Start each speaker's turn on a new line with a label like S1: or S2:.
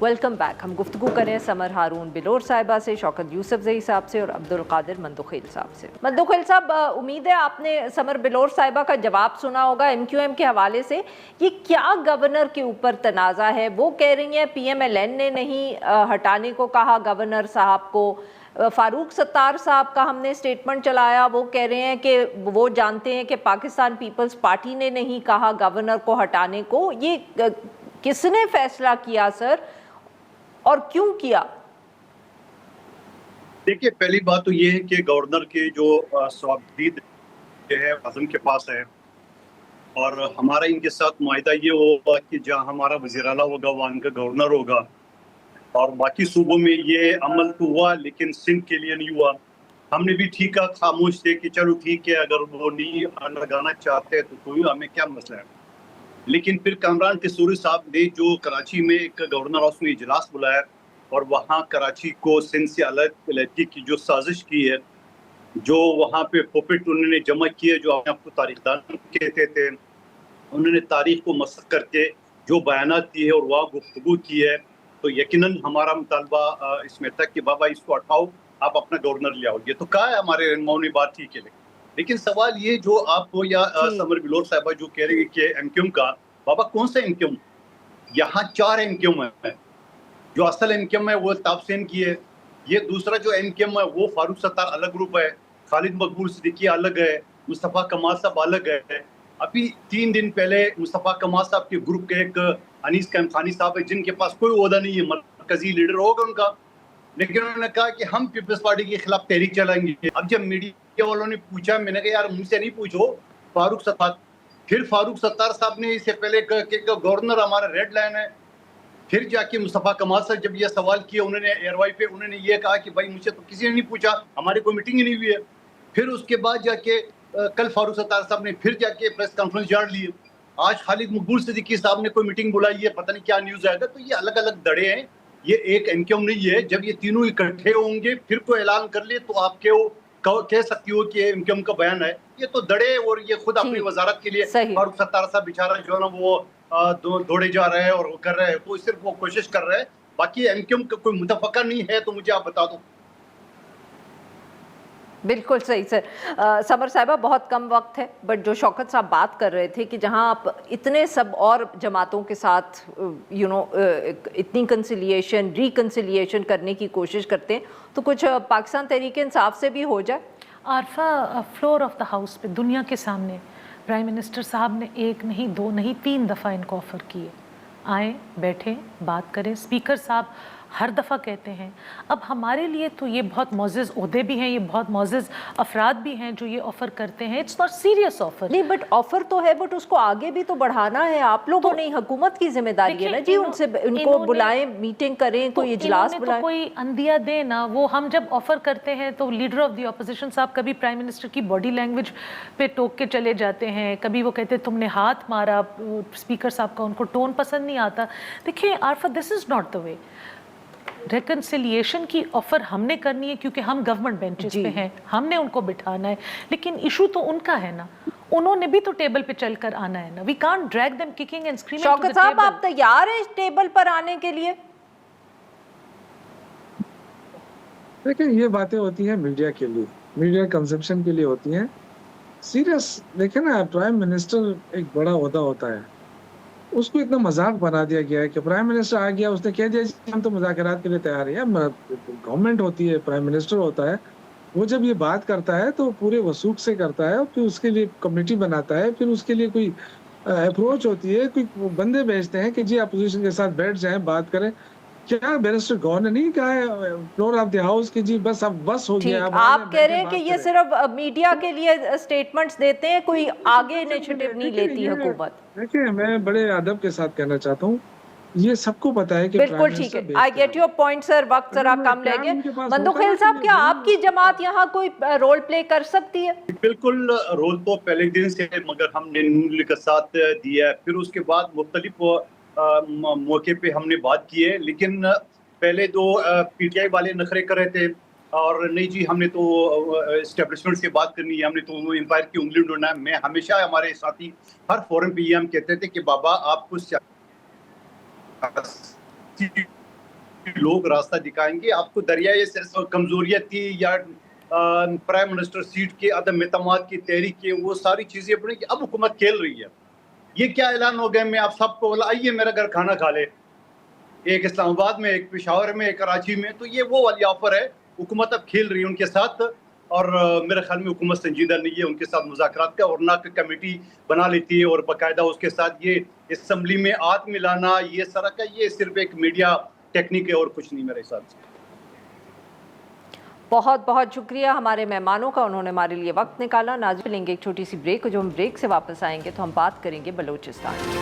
S1: Welcome back. हम गुफ्तगू करें समर हारून बिलोर साहिबा से, शौकत यूसुफजई साहब से और अब्दुल कादिर मंदुखिल साहब से। मंदुखिल साहब, उम्मीद है आपने समर बिलोर साहिबा का जवाब सुना होगा MQM के हवाले से। ये क्या गवर्नर के ऊपर तनाज़ा है? वो कह रही हैं PMLN ने नहीं हटाने को कहा गवर्नर साहब को। फारूक सत्तार साहब का हमने स्टेटमेंट चलाया, वो कह रहे हैं कि वो जानते हैं कि पाकिस्तान पीपल्स पार्टी ने नहीं कहा गवर्नर को हटाने को। ये किसने फैसला किया सर, और क्यों किया?
S2: देखिए, पहली बात तो ये है कि गवर्नर के जो सवाबदीद है आज़म के पास है, और हमारा इनके साथ मुआहिदा ये होगा कि जहाँ हमारा वज़ीर आला होगा वहाँ इनका गवर्नर होगा। और बाकी सूबों में ये अमल तो हुआ, लेकिन सिंध के लिए नहीं हुआ। हमने भी ठीक है, खामोश थे कि चलो ठीक है, अगर वो नहीं लगाना चाहते तो कोई, हमें क्या मसला है। लेकिन फिर कामरान कसूरी साहब ने जो कराची में एक गवर्नर हाउस में इजलास बुलाया और वहाँ कराची को सिंध से अलग अलग की जो साजिश की है, जो वहाँ पे पुपेट उन्होंने जमा किए, जो आपको तारीखदान कहते थे, उन्होंने तारीख को मसख करके जो बयानात दिए है और वहाँ गुफ्तगू की है, तो यकीनन हमारा मुतालबा इसमें था कि बाबा इसको हटाओ, आप अपना गवर्नर ले आओ। ये तो कहा है हमारे रहनुमाओं ने, बात ठीक है। लेकिन सवाल ये जो आपको या समर बिलोर साहिबा जो कह रही है कि MQM का, बाबा कौन सा MQM? यहाँ 4 MQM है। जो असल MQM है वो ताबसेन की है। ये दूसरा जो MQM है वो फारूक सत्तार अलग ग्रुप है, खालिद मकबूल सिद्दीकी अलग है, मुस्तफ़ा कमाल साहब अलग है। अभी 3 दिन पहले मुस्तफ़ा कमाल साहब के ग्रुप के एक अनीस कैमखानी साहब है, जिनके पास कोई ओहदा नहीं है, मरकजी लीडर होगा उनका, लेकिन उन्होंने कहा कि हम पीपल्स पार्टी के खिलाफ तहरीक चलाएंगे। अब जब मीडिया वालों ने पूछा, मैंने कहा यार मुझसे नहीं पूछो, फारूक सत्तार। फिर फारूक सत्तार साहब ने इससे पहले गवर्नर हमारा रेड लाइन है। फिर जाके मुस्तफ़ा कमाल साहब जब ये सवाल किया उन्होंने एयरवाई पे, उन्होंने ये कहा कि भाई मुझसे तो किसी ने नहीं पूछा, हमारी कोई मीटिंग ही नहीं हुई है। फिर उसके बाद जाके कल फारूक सत्तार साहब ने फिर जाके प्रेस कॉन्फ्रेंस जाड़ ली। आज खालिद मकबूल सिद्दीकी साहब ने कोई मीटिंग बुलाई है, पता नहीं क्या न्यूज़ आएगा। तो ये अलग अलग दड़े हैं, ये एक MQM नहीं है। जब ये तीनों इकट्ठे होंगे फिर कोई ऐलान कर ले तो आप कह सकती हो कि MQM का बयान है। ये तो दड़े, और ये खुद अपनी वजारत के लिए फारूक सत्तार साहब बेचारा जो है ना वो दौड़े जा रहे हैं और कर रहे हैं, तो सिर्फ वो कोशिश कर रहे हैं। बाकी MQM का कोई मुतफक्का नहीं है तो मुझे आप बता दो।
S1: बिल्कुल सही सर। समर साहिबा, बहुत कम वक्त है, बट जो शौकत साहब बात कर रहे थे कि जहां आप इतने सब और जमातों के साथ इतनी कंसिलिएशन रिकंसिलिएशन करने की कोशिश करते हैं, तो कुछ पाकिस्तान तहरीक इंसाफ से भी हो जाए।
S3: Arfa, floor of the house पे दुनिया के सामने प्राइम मिनिस्टर साहब ने 1 नहीं 2 नहीं 3 दफ़ा इनको ऑफ़र किए, आए बैठे बात करें। स्पीकर साहब हर दफ़ा कहते हैं। अब हमारे लिए तो ये बहुत मोअज़्ज़ज़ ओहदे भी हैं, ये बहुत मोअज़्ज़ज़ अफराद भी हैं जो ये ऑफ़र करते हैं। It's not serious offer.
S1: नहीं, बट ऑफ़र तो है, बट उसको आगे भी तो बढ़ाना है। आप लोगों ने, हुकूमत की जिम्मेदारी है ना जी, उनसे उनको बुलाएं, मीटिंग करें, कोई इजलास बुलाएं,
S3: तो कोई अंदिया दे ना। वो हम जब ऑफ़र करते हैं तो लीडर ऑफ द ऑपोजिशन साहब कभी प्राइम मिनिस्टर की बॉडी लैंग्वेज पे टोक के चले जाते हैं, कभी वो कहते तुमने हाथ मारा। स्पीकर साहब का उनको टोन पसंद नहीं आता। देखिए Arfa, this is not the way. Reconciliation की ऑफर हमने करनी है क्योंकि हम गवर्नमेंट बेंचेस पे हैं, हमने उनको बिठाना है, लेकिन इशू तो उनका है ना, उन्होंने भी तो टेबल पे चलकर आना है ना। We can't drag them kicking and screaming to the table.
S1: Shaukat sahab, आप तैयार हैं टेबल पर आने के लिए?
S4: देखिए, ये बातें होती हैं मीडिया के लिए, मीडिया कंजम्पशन के लिए होती हैं। सीरियस देखिए ना, प्राइम मिनिस्टर एक बड़ा ओहदा होता है, उसको इतना मजाक बना दिया गया है कि प्राइम मिनिस्टर आ गया, उसने कह दिया हम तो मुज़ाकरात के लिए तैयार हैं। गवर्नमेंट होती है, प्राइम मिनिस्टर होता है, वो जब ये बात करता है तो पूरे वसूख से करता है, फिर उसके लिए कमेटी बनाता है, फिर उसके लिए कोई अप्रोच होती है, कोई बंदे भेजते हैं कि जी अपोजिशन के साथ बैठ जाएं, बात करें। क्या बैरिस्टर गौर ने नहीं कहा है फ्लोर ऑफ द हाउस की जी बस अब बस हो गया?
S1: आप कह रहे हैं कि ये सिर्फ मीडिया के लिए स्टेटमेंट्स देते हैं, कोई आगे इनिशिएटिव नहीं लेती हुकूमत?
S4: देखिए, मैं बड़े अदब के साथ कहना चाहता हूँ, ये सबको पता है कि
S1: बिल्कुल ठीक है। I get your point sir, वक्त जरा कम लेंगे। मंदुखिल साहब, क्या आपकी जमात यहाँ कोई रोल प्ले कर सकती है?
S2: बिल्कुल, रोल तो पहले दिन से, मगर हमने नून लीग का साथ दिया है। फिर उसके बाद मुख्तलिफ मौके पे हमने बात की है, लेकिन पहले तो PTI वाले नखरे कर रहे थे और नहीं जी हमने तो एस्टेब्लिशमेंट से बात करनी है, हमने तो एम्पायर की उंगली ढूंढना है। मैं हमेशा, हमारे साथी हर फोरम पे ये हम कहते थे कि बाबा आपको लोग रास्ता दिखाएंगे। आपको दरियाई कमजोरियाँ थी या प्राइम मिनिस्टर सीट के अदम एतमाद की तहरीक के, वो सारी चीजें अपनी अब हुकूमत खेल रही है। ये क्या ऐलान हो गया, मैं आप सबको बोला आइए मेरा घर खाना खा ले, एक इस्लामाबाद में, एक पेशावर में, एक कराची में, तो ये वो वाली ऑफर है। हुकूमत अब खेल रही है उनके साथ, और मेरे ख्याल में हुकूमत संजीदा नहीं है उनके साथ मुज़ाकरात का, और ना कि कमेटी बना लेती है और बाकायदा उसके साथ ये असम्बली में हाथ मिलाना, ये सारा का ये सिर्फ एक मीडिया टेक्निक है और कुछ नहीं मेरे हिसाब से।
S1: बहुत बहुत शुक्रिया हमारे मेहमानों का, उन्होंने हमारे लिए वक्त निकाला। नाज़रीन, लेंगे एक छोटी सी ब्रेक, जो हम ब्रेक से वापस आएंगे तो हम बात करेंगे बलूचिस्तान की।